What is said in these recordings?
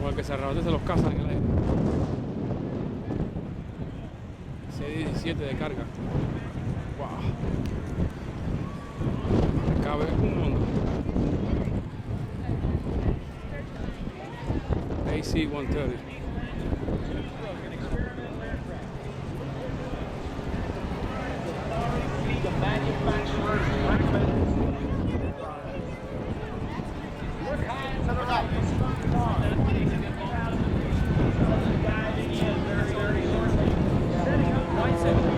O el que se arrebate se los cazan en el aire. C-17 de carga. Wow. Cabe un mundo. AC-130. The manufacturers recommend. Look high to the right. Guiding in very, very shortly. Setting up right center.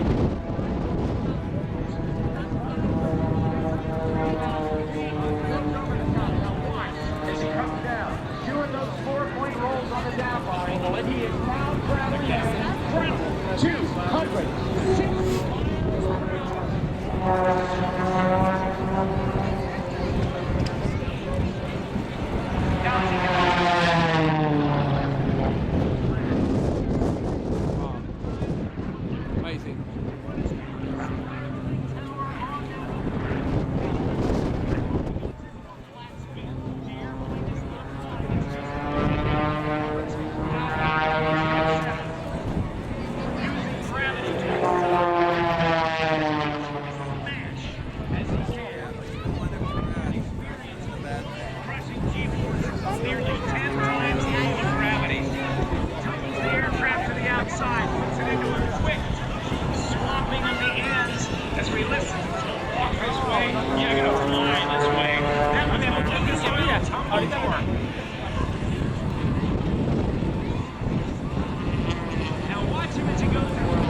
As he comes down, doing those 4-point rolls on the down line, and he is now traveling at 260. Amazing. Nearly 10 times the angle of gravity. Tumbles the aircraft to the outside, puts it into a quick swapping of the ends as we listen. Walk this way, you're gonna fly this way. That one, it'll look as though it's a tumble forward. Now watch him as he goes through.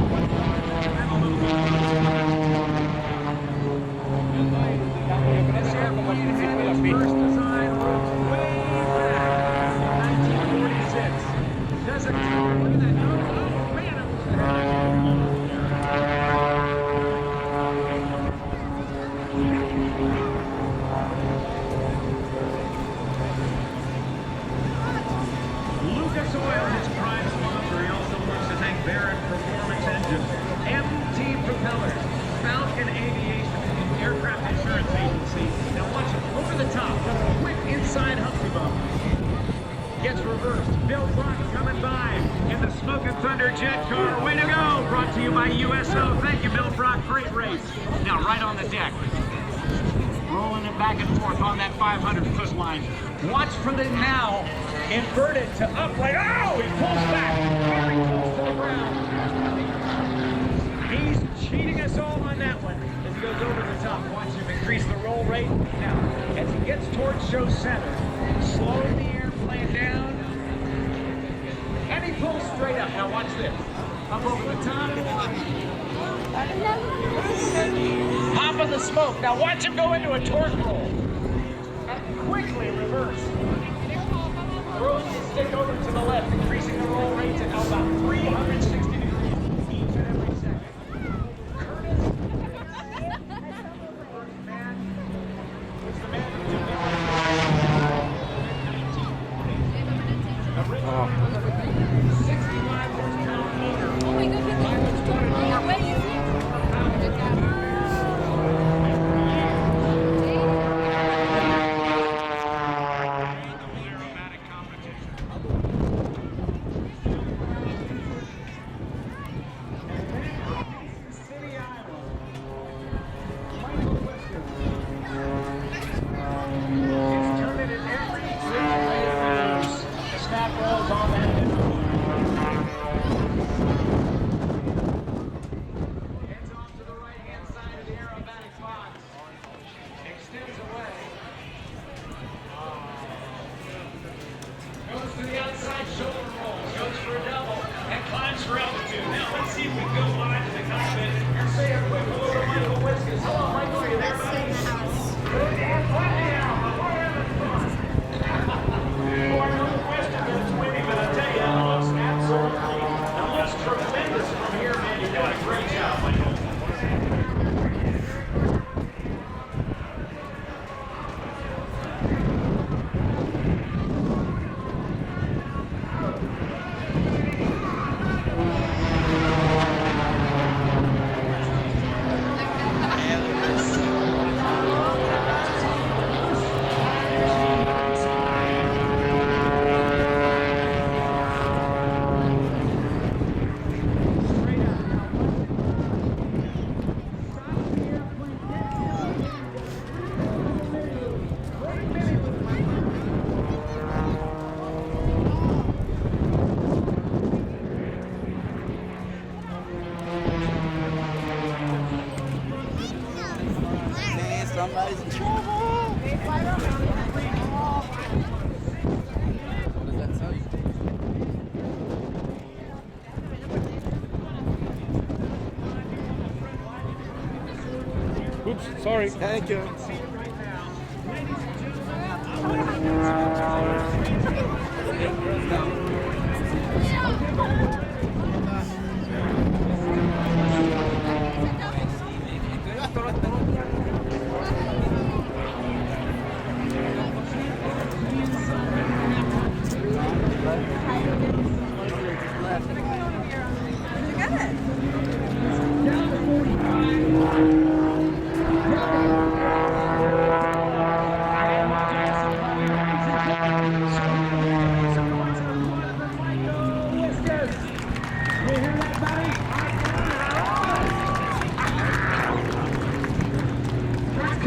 This airplane had its first design route way back in 1946. Doesn't look at that. Oh, man. Lucas Oil, his prime sponsor. He also wants to thank Barrett Performance Engines, MT Propellers, Falcon Aviation, Aircraft Insurance Agency. Now watch it over the top. Quick inside Humpty Bump. Gets reversed. Bill Brock coming by in the Smoke and Thunder jet car. Way to go! Brought to you by USO. Thank you, Bill Brock. Great race. Now right on the deck. Rolling it back and forth on that 500-foot line. Watch for the now. Inverted to upright. Oh! He pulls back. Very close to the ground. He's cheating us all on that one. As he goes over the top, watch him increase the roll rate. Now, as he gets towards show center, slow the airplane down, and he pulls straight up. Now watch this. Up over the top. Pop of the smoke. Now watch him go into a torque roll. And quickly reverse. Throws the stick over to the left, increasing the roll rate to now about 360 degrees each and every second. Curtis. Sorry. Thank you.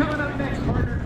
Coming up next, partner.